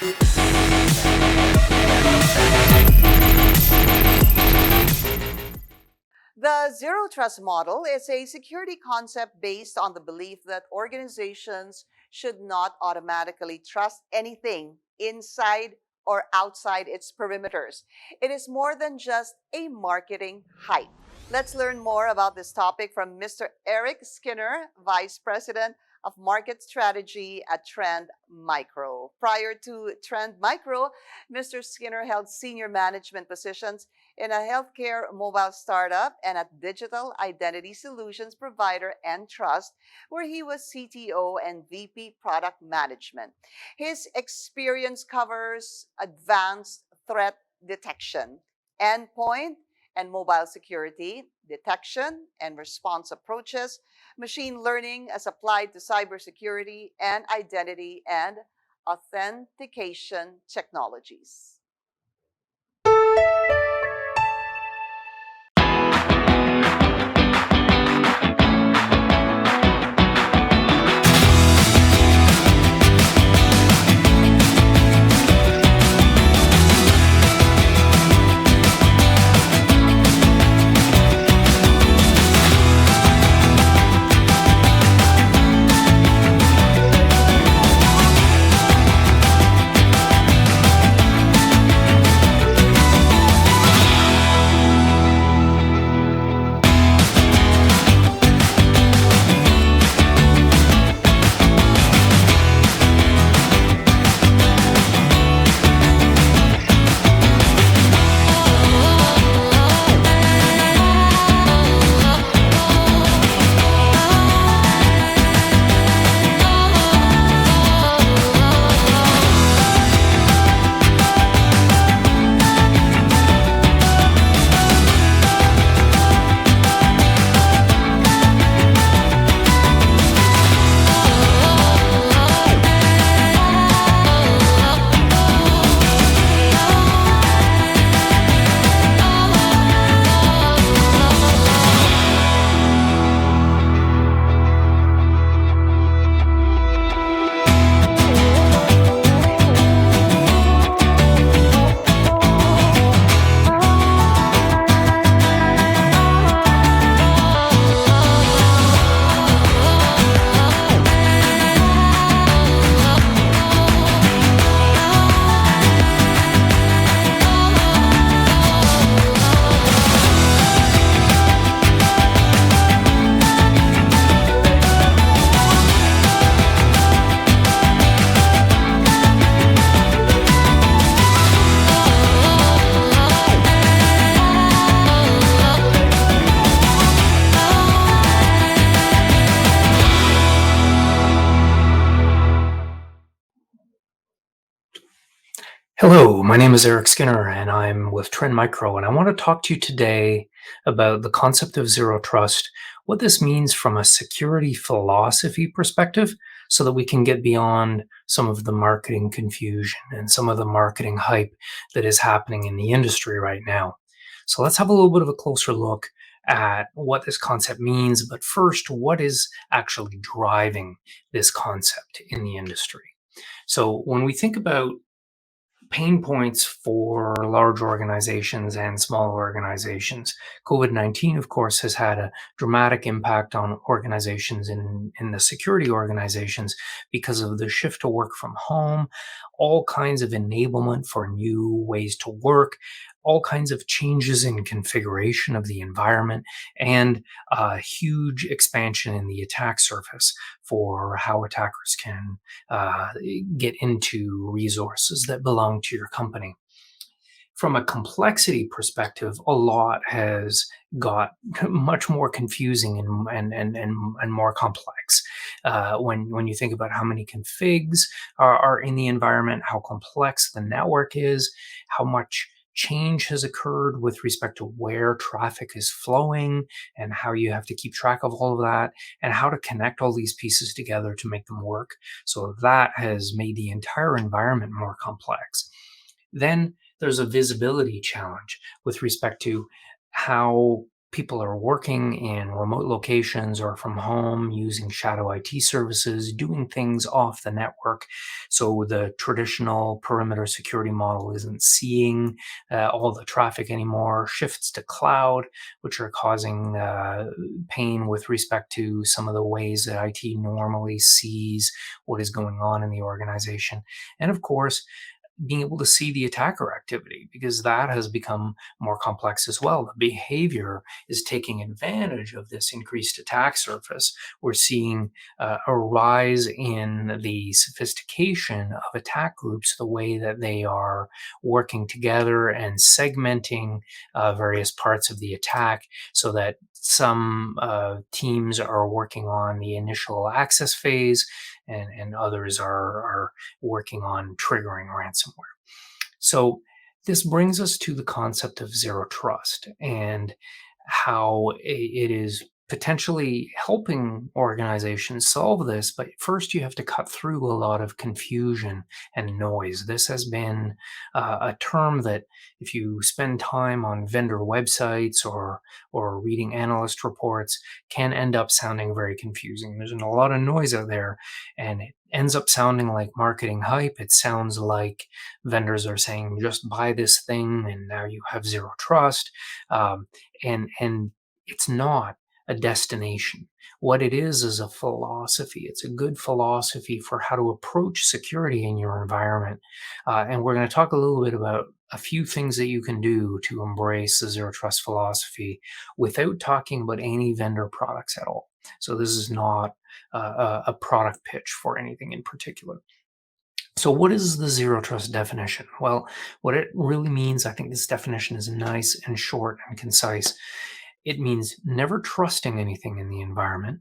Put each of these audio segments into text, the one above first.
The zero trust model is a security concept based on the belief that organizations should not automatically trust anything inside or outside its perimeters. It is more than just a marketing hype. Let's learn more about this topic from Mr. Eric Skinner, Vice President of Market Strategy at TrendMicro. Prior to TrendMicro, Mr. Skinner held senior management positions in a healthcare mobile startup and at digital identity solutions provider Entrust, where he was CTO and VP product management. His experience covers advanced threat detection, endpoint and mobile security, detection and response approaches, machine learning as applied to cybersecurity, and identity and authentication technologies. Hello, my name is Eric Skinner and I'm with TrendMicro, and I want to talk to you today about the concept of zero trust, what this means from a security philosophy perspective, so that we can get beyond some of the marketing confusion and some of the marketing hype that is happening in the industry right now. So let's have a little bit of a closer look at what this concept means, but first, what is actually driving this concept in the industry? So when we think about pain points for large organizations and small organizations, COVID-19, of course, has had a dramatic impact on organizations in the security organizations because of the shift to work from home, all kinds of enablement for new ways to work, all kinds of changes in configuration of the environment, and a huge expansion in the attack surface for how attackers can get into resources that belong to your company. From a complexity perspective, a lot has got much more confusing and more complex. When you think about how many configs are in the environment, how complex the network is, how much change has occurred with respect to where traffic is flowing and how you have to keep track of all of that and how to connect all these pieces together to make them work. So that has made the entire environment more complex. Then there's a visibility challenge with respect to how people are working in remote locations or from home using shadow IT services, doing things off the network. So the traditional perimeter security model isn't seeing all the traffic anymore, shifts to cloud, which are causing pain with respect to some of the ways that IT normally sees what is going on in the organization. And of course, being able to see the attacker activity, because that has become more complex as well. The behavior is taking advantage of this increased attack surface. We're seeing a rise in the sophistication of attack groups, the way that they are working together and segmenting various parts of the attack, so that some teams are working on the initial access phase, and others are working on triggering ransomware. So this brings us to the concept of zero trust and how it is potentially helping organizations solve this. But first, you have to cut through a lot of confusion and noise. This has been a term that, if you spend time on vendor websites or reading analyst reports, can end up sounding very confusing. There's a lot of noise out there, and it ends up sounding like marketing hype. It sounds like vendors are saying, just buy this thing and now you have zero trust. And it's not a destination. What it is a philosophy. It's a good philosophy for how to approach security in your environment. And we're going to talk a little bit about a few things that you can do to embrace the zero trust philosophy without talking about any vendor products at all. So this is not a product pitch for anything in particular. So what is the zero trust definition? Well, what it really means, I think this definition is nice and short and concise. It means never trusting anything in the environment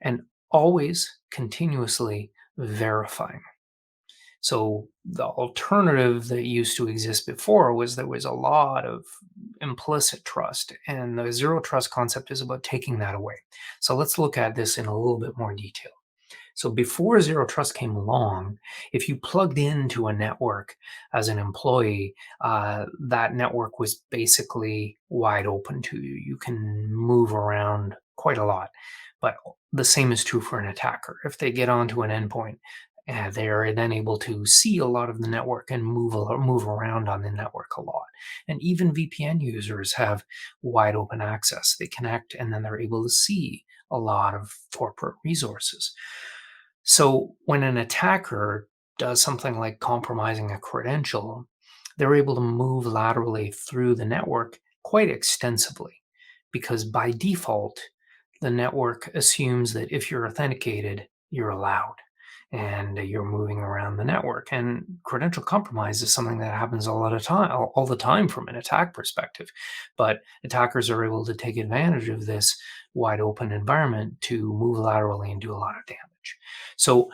and always continuously verifying. So the alternative that used to exist before was there was a lot of implicit trust, and the zero trust concept is about taking that away. So let's look at this in a little bit more detail. So before Zero Trust came along, if you plugged into a network as an employee, that network was basically wide open to you. You can move around quite a lot. But the same is true for an attacker. If they get onto an endpoint, they are then able to see a lot of the network and move around on the network a lot. And even VPN users have wide open access. They connect and then they're able to see a lot of corporate resources. So when an attacker does something like compromising a credential, they're able to move laterally through the network quite extensively, because by default, the network assumes that if you're authenticated, you're allowed and you're moving around the network. And credential compromise is something that happens all the time from an attack perspective. But attackers are able to take advantage of this wide open environment to move laterally and do a lot of damage. So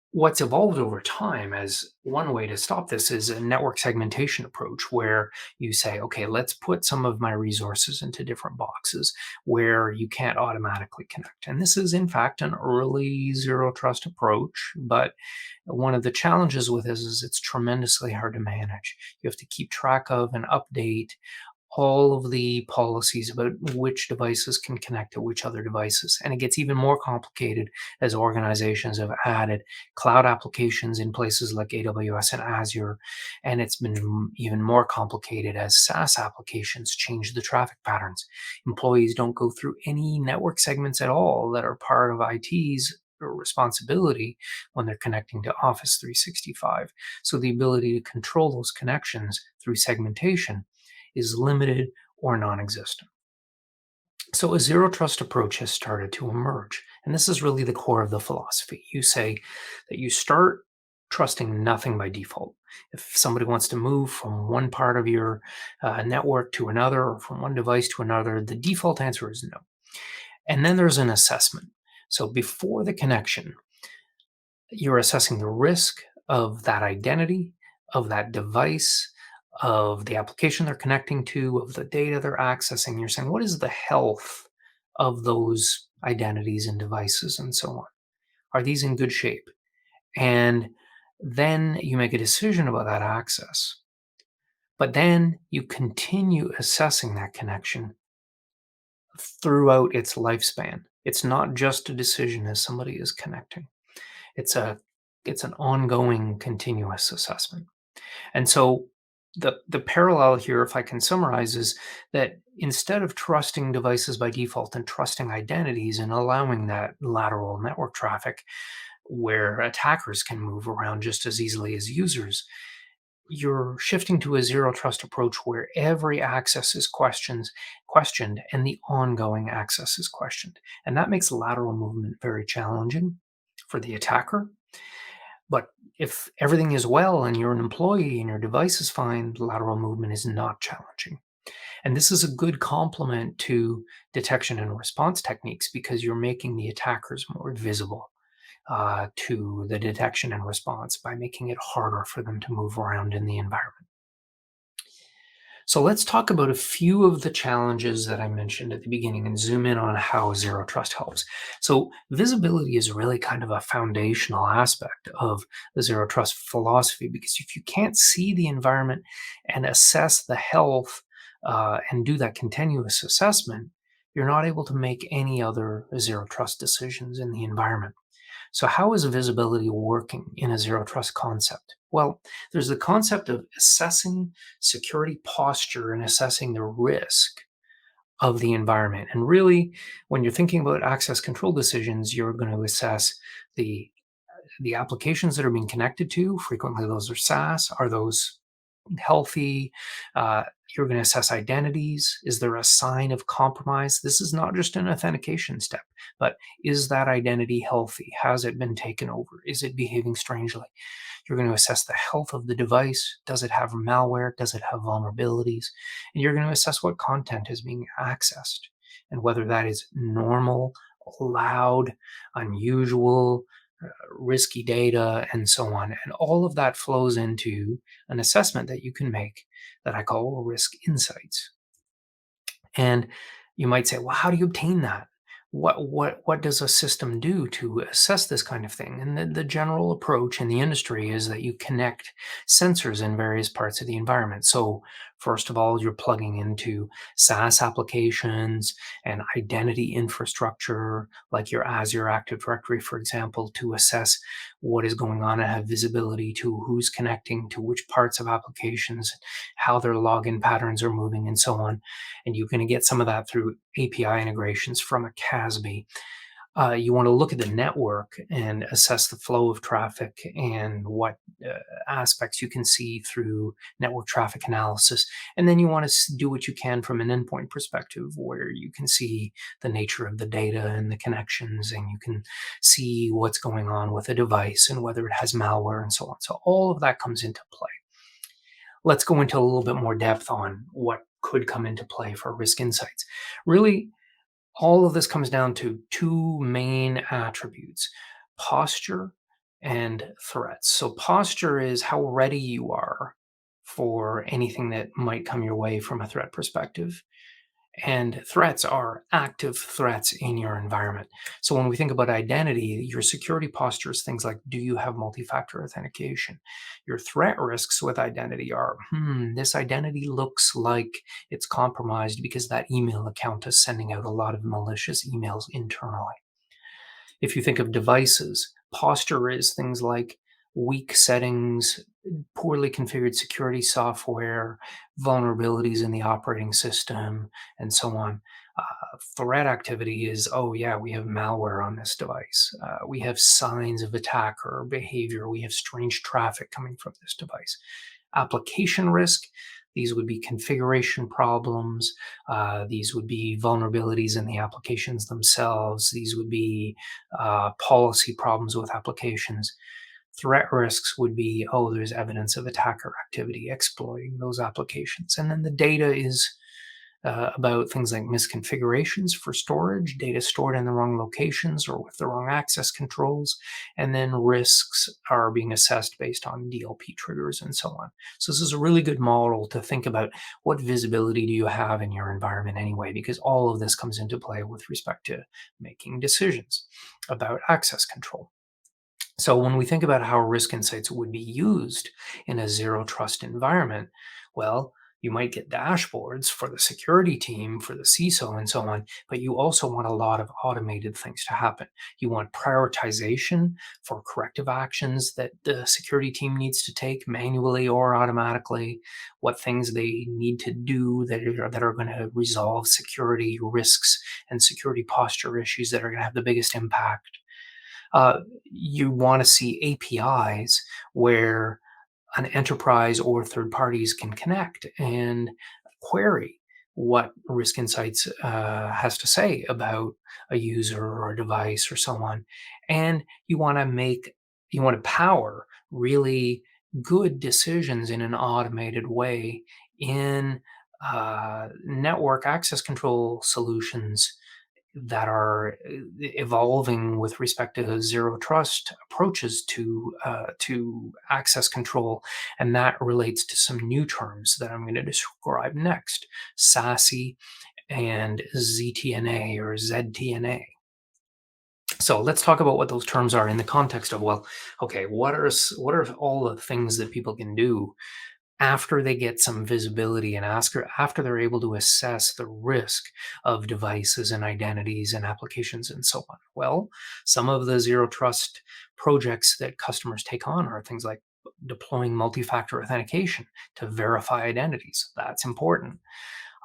what's evolved over time as one way to stop this is a network segmentation approach, where you say, okay, let's put some of my resources into different boxes where you can't automatically connect. And this is, in fact, an early zero trust approach. But one of the challenges with this is it's tremendously hard to manage. You have to keep track of and update all of the policies about which devices can connect to which other devices. And it gets even more complicated as organizations have added cloud applications in places like AWS and Azure. And it's been even more complicated as SaaS applications change the traffic patterns. Employees don't go through any network segments at all that are part of IT's responsibility when they're connecting to Office 365. So the ability to control those connections through segmentation is limited or non-existent. So a zero trust approach has started to emerge. And this is really the core of the philosophy. You say that you start trusting nothing by default. If somebody wants to move from one part of your network to another, or from one device to another, the default answer is no. And then there's an assessment. So before the connection, you're assessing the risk of that identity, of that device, of the application they're connecting to, of the data they're accessing. You're saying, what is the health of those identities and devices and so on? Are these in good shape? And then you make a decision about that access. But then you continue assessing that connection throughout its lifespan. It's not just a decision as somebody is connecting. It's a it's an ongoing continuous assessment. And so the parallel here, if I can summarize, is that instead of trusting devices by default and trusting identities and allowing that lateral network traffic where attackers can move around just as easily as users, you're shifting to a zero trust approach where every access is questioned and the ongoing access is questioned. And that makes lateral movement very challenging for the attacker. But if everything is well and you're an employee and your device is fine, lateral movement is not challenging. And this is a good complement to detection and response techniques because you're making the attackers more visible to the detection and response by making it harder for them to move around in the environment. So let's talk about a few of the challenges that I mentioned at the beginning and zoom in on how zero trust helps. So visibility is really kind of a foundational aspect of the zero trust philosophy because if you can't see the environment and assess the health and do that continuous assessment, you're not able to make any other zero trust decisions in the environment. So, how is visibility working in a zero trust concept? Well, there's the concept of assessing security posture and assessing the risk of the environment. And really, when you're thinking about access control decisions, you're going to assess the applications that are being connected to. Frequently, those are SaaS. Are those healthy? You're going to assess identities. Is there a sign of compromise? This is not just an authentication step, but is that identity healthy? Has it been taken over? Is it behaving strangely? You're going to assess the health of the device. Does it have malware? Does it have vulnerabilities? And you're going to assess what content is being accessed and whether that is normal, loud, unusual, risky data, and so on. And all of that flows into an assessment that you can make that I call risk insights. And you might say, well, how do you obtain that? What does a system do to assess this kind of thing? And the general approach in the industry is that you connect sensors in various parts of the environment. So first of all, you're plugging into SaaS applications and identity infrastructure, like your Azure Active Directory, for example, to assess what is going on and have visibility to who's connecting to which parts of applications, how their login patterns are moving, and so on. And you're going to get some of that through API integrations from a CASB. You want to look at the network and assess the flow of traffic and what aspects you can see through network traffic analysis. And then you want to do what you can from an endpoint perspective, where you can see the nature of the data and the connections, and you can see what's going on with a device and whether it has malware and so on. So all of that comes into play. Let's go into a little bit more depth on what could come into play for risk insights. Really, all of this comes down to two main attributes: posture and threats. So, posture is how ready you are for anything that might come your way from a threat perspective. And threats are active threats in your environment. So when we think about identity, your security posture is things like, do you have multi-factor authentication? Your threat risks with identity are, this identity looks like it's compromised because that email account is sending out a lot of malicious emails internally. If you think of devices, posture is things like weak settings, poorly configured security software, vulnerabilities in the operating system, and so on. Threat activity is, oh yeah, we have malware on this device. We have signs of attacker behavior. We have strange traffic coming from this device. Application risk, these would be configuration problems. These would be vulnerabilities in the applications themselves. These would be policy problems with applications. Threat risks would be, oh, there's evidence of attacker activity exploiting those applications. And then the data is about things like misconfigurations for storage, data stored in the wrong locations or with the wrong access controls, and then risks are being assessed based on DLP triggers and so on. So this is a really good model to think about what visibility do you have in your environment anyway, because all of this comes into play with respect to making decisions about access control. So when we think about how risk insights would be used in a zero trust environment, well, You might get dashboards for the security team, for the CISO, and so on, but you also want a lot of automated things to happen. You want prioritization for corrective actions that the security team needs to take manually or automatically, what things they need to do that are going to resolve security risks and security posture issues that are going to have the biggest impact. You want to see APIs where an enterprise or third parties can connect and query what Risk Insights has to say about a user or a device or so on. And you want to power really good decisions in an automated way in network access control solutions that are evolving with respect to zero trust approaches to access control, and that relates to some new terms that I'm going to describe next: SASE and ZTNA or ZTNA. So let's talk about what those terms are in the context of, well, okay, what are all the things that people can do after they get some visibility and after they're able to assess the risk of devices and identities and applications and so on. Well, some of the zero trust projects that customers take on are things like deploying multi-factor authentication to verify identities. That's important.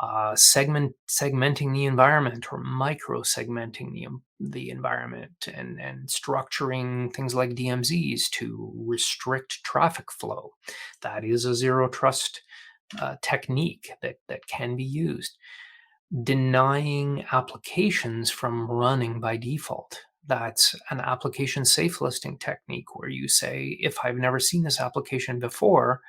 Segmenting the environment or micro-segmenting the environment and structuring things like DMZs to restrict traffic flow. That is a zero trust technique that can be used. Denying applications from running by default. That's an application safe listing technique where you say, if I've never seen this application before,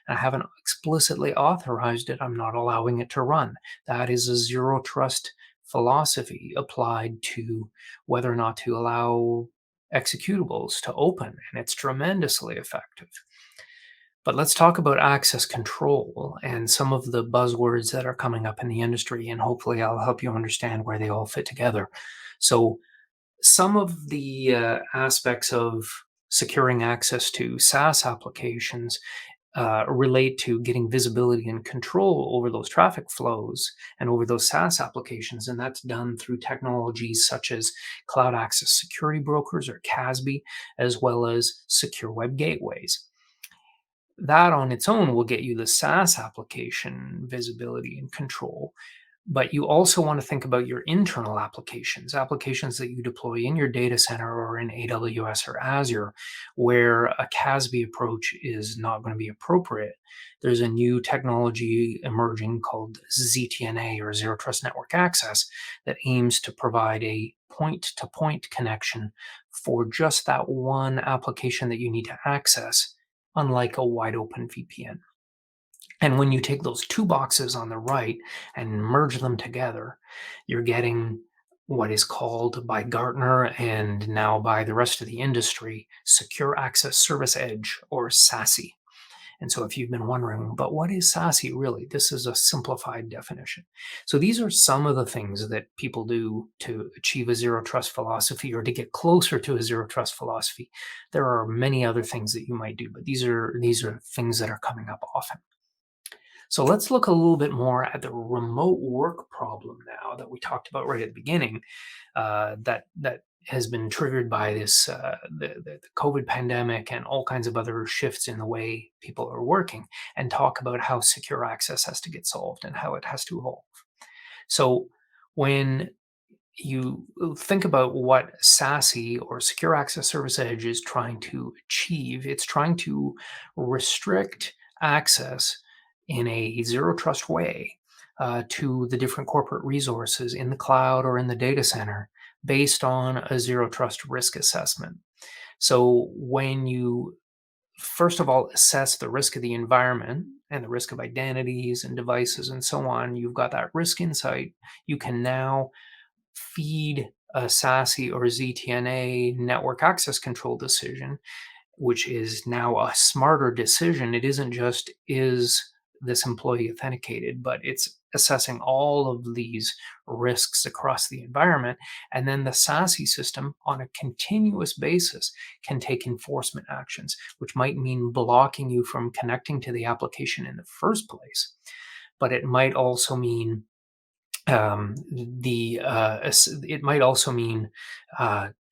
I haven't explicitly authorized it, I'm not allowing it to run. That is a zero trust philosophy applied to whether or not to allow executables to open, and it's tremendously effective. But let's talk about access control and some of the buzzwords that are coming up in the industry, and hopefully I'll help you understand where they all fit together. So some of the aspects of securing access to SaaS applications relate to getting visibility and control over those traffic flows and over those SaaS applications. And that's done through technologies such as Cloud Access Security Brokers, or CASB, as well as secure web gateways. That on its own will get you the SaaS application visibility and control. But you also want to think about your internal applications that you deploy in your data center or in AWS or Azure, where a CASB approach is not going to be appropriate. There's a new technology emerging called ZTNA, or Zero Trust Network Access, that aims to provide a point-to-point connection for just that one application that you need to access, unlike a wide open VPN. And when you take those two boxes on the right and merge them together, you're getting what is called by Gartner and now by the rest of the industry, Secure Access Service Edge, or SASE. And so if you've been wondering, but what is SASE really? This is a simplified definition. So these are some of the things that people do to achieve a zero trust philosophy or to get closer to a zero trust philosophy. There are many other things that you might do, but these are things that are coming up often. So let's look a little bit more at the remote work problem now that we talked about right at the beginning, that has been triggered by this the COVID pandemic and all kinds of other shifts in the way people are working, and talk about how secure access has to get solved and how it has to evolve. So when you think about what SASE, or Secure Access Service Edge, is trying to achieve, it's trying to restrict access in a zero trust way to the different corporate resources in the cloud or in the data center based on a zero trust risk assessment. So when you first of all assess the risk of the environment and the risk of identities and devices and so on, you've got that risk insight. You can now feed a SASE or ZTNA network access control decision, which is now a smarter decision. It isn't just, is this employee authenticated, but it's assessing all of these risks across the environment. And then the SASE system on a continuous basis can take enforcement actions, which might mean blocking you from connecting to the application in the first place. but it might also mean it might also mean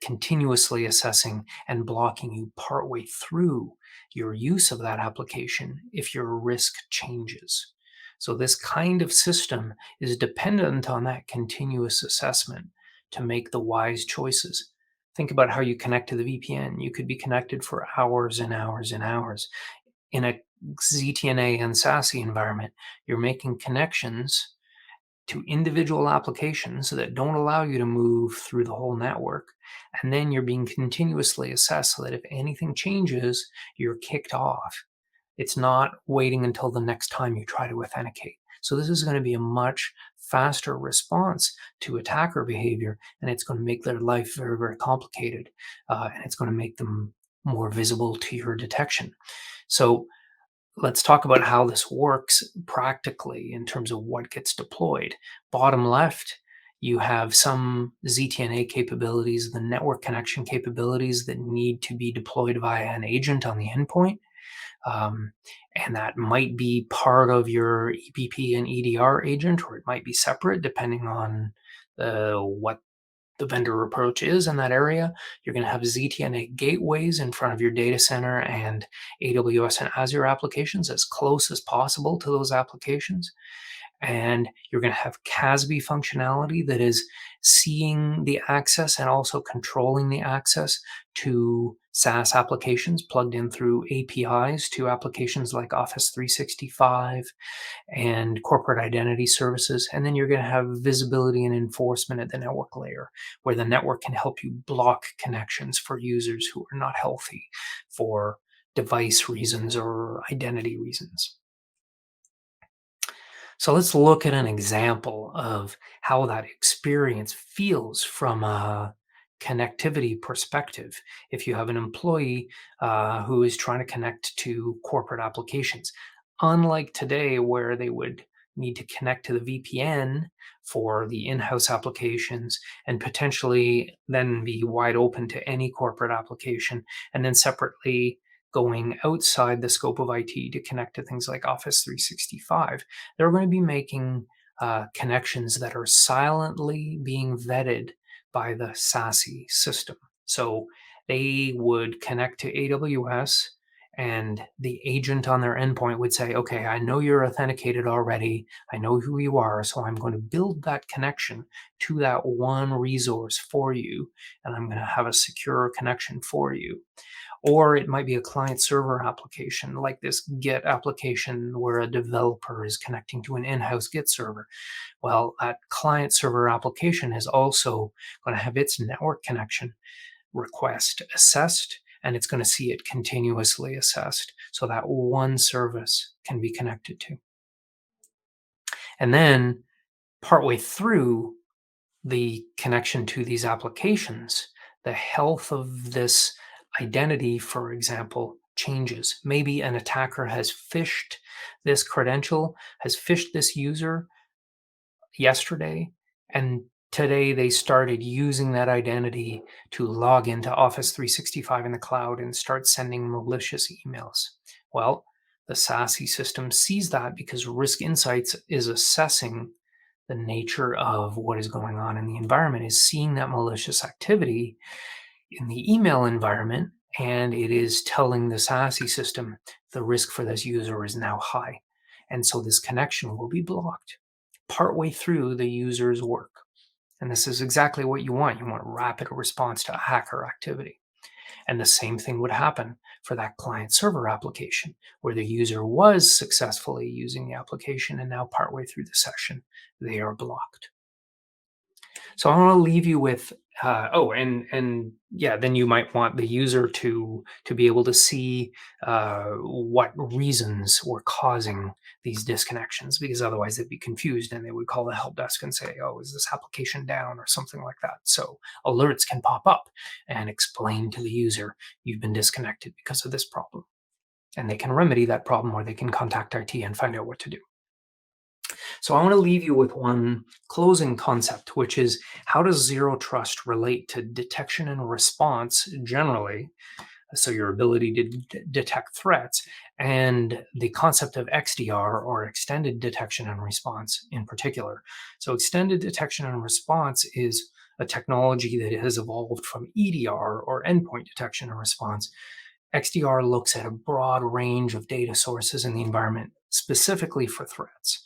continuously assessing and blocking you partway through your use of that application if your risk changes. So this kind of system is dependent on that continuous assessment to make the wise choices. Think about how you connect to the VPN. You could be connected for hours and hours and hours. In a ZTNA and SASE environment, you're making connections to individual applications that don't allow you to move through the whole network. And then you're being continuously assessed so that if anything changes, you're kicked off. It's not waiting until the next time you try to authenticate. So this is going to be a much faster response to attacker behavior, and it's going to make their life very, very complicated, and it's going to make them more visible to your detection. So let's talk about how this works practically in terms of what gets deployed. Bottom left, you have some ZTNA capabilities, the network connection capabilities that need to be deployed via an agent on the endpoint. And that might be part of your EPP and EDR agent, or it might be separate depending on what the vendor approach is in that area. You're going to have ZTNA gateways in front of your data center and AWS and Azure applications as close as possible to those applications. And you're going to have CASB functionality that is seeing the access and also controlling the access to SaaS applications plugged in through APIs to applications like Office 365 and corporate identity services. And then you're going to have visibility and enforcement at the network layer, where the network can help you block connections for users who are not healthy for device reasons or identity reasons. So let's look at an example of how that experience feels from a connectivity perspective. If you have an employee who is trying to connect to corporate applications, unlike today where they would need to connect to the VPN for the in-house applications and potentially then be wide open to any corporate application, and then separately going outside the scope of IT to connect to things like Office 365, they're going to be making connections that are silently being vetted by the SASE system. So they would connect to AWS, and the agent on their endpoint would say, okay, I know you're authenticated already. I know who you are. So I'm going to build that connection to that one resource for you, and I'm going to have a secure connection for you. Or it might be a client server application like this Git application where a developer is connecting to an in-house Git server. Well, that client server application is also going to have its network connection request assessed, and it's going to see it continuously assessed so that one service can be connected to. And then partway through the connection to these applications, the health of this identity, for example, changes. Maybe an attacker has phished this credential, has phished this user yesterday, and today they started using that identity to log into Office 365 in the cloud and start sending malicious emails. Well, the SASE system sees that because Risk Insights is assessing the nature of what is going on in the environment, is seeing that malicious activity in the email environment, and it is telling the SASE system the risk for this user is now high. And so this connection will be blocked partway through the user's work. And this is exactly what you want. You want a rapid response to hacker activity. And the same thing would happen for that client server application where the user was successfully using the application, and now partway through the session, they are blocked. So I want to leave you with then you might want the user to be able to see what reasons were causing these disconnections, because otherwise they'd be confused and they would call the help desk and say, oh, is this application down or something like that. So alerts can pop up and explain to the user, you've been disconnected because of this problem. And they can remedy that problem, or they can contact IT and find out what to do. So I want to leave you with one closing concept, which is, how does zero trust relate to detection and response generally so your ability to detect threats, and the concept of XDR, or extended detection and response in particular. So extended detection and response is a technology that has evolved from EDR, or endpoint detection and response. XDR looks at a broad range of data sources in the environment specifically for threats,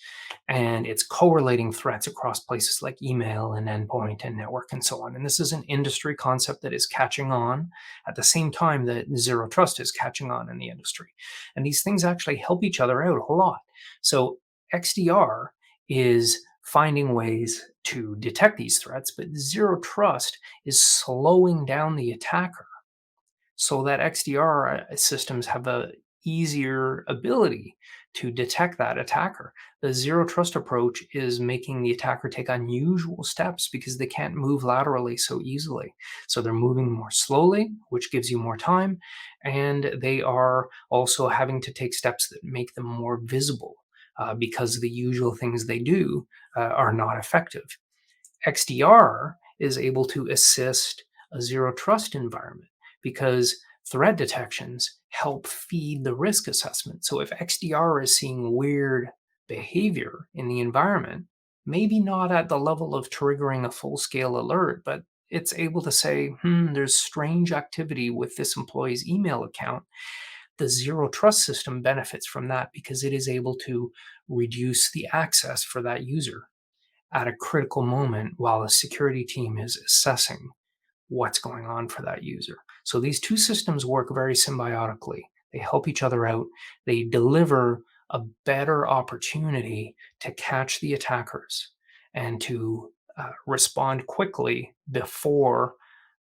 and it's correlating threats across places like email and endpoint and network and so on. And this is an industry concept that is catching on at the same time that zero trust is catching on in the industry. And these things actually help each other out a lot. So XDR is finding ways to detect these threats, but zero trust is slowing down the attacker so that XDR systems have a easier ability to detect that attacker. The zero trust approach is making the attacker take unusual steps because they can't move laterally so easily. So they're moving more slowly, which gives you more time, and they are also having to take steps that make them more visible because the usual things they do are not effective. XDR is able to assist a zero trust environment because threat detections help feed the risk assessment. So if XDR is seeing weird behavior in the environment, maybe not at the level of triggering a full scale alert, but it's able to say, there's strange activity with this employee's email account. The zero trust system benefits from that because it is able to reduce the access for that user at a critical moment while a security team is assessing what's going on for that user. So these two systems work very symbiotically. They help each other out. They deliver a better opportunity to catch the attackers and to respond quickly before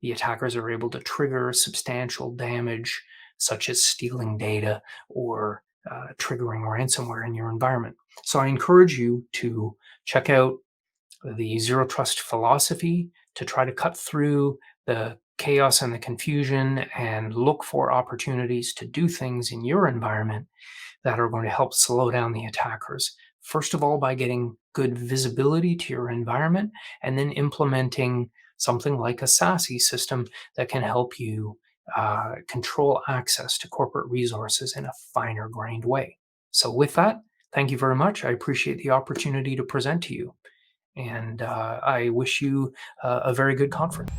the attackers are able to trigger substantial damage, such as stealing data or triggering ransomware in your environment. So I encourage you to check out the zero trust philosophy to try to cut through the chaos and the confusion and look for opportunities to do things in your environment that are going to help slow down the attackers. First of all, by getting good visibility to your environment, and then implementing something like a SaaS system that can help you control access to corporate resources in a finer grained way. So with that, thank you very much. I appreciate the opportunity to present to you. And I wish you a very good conference.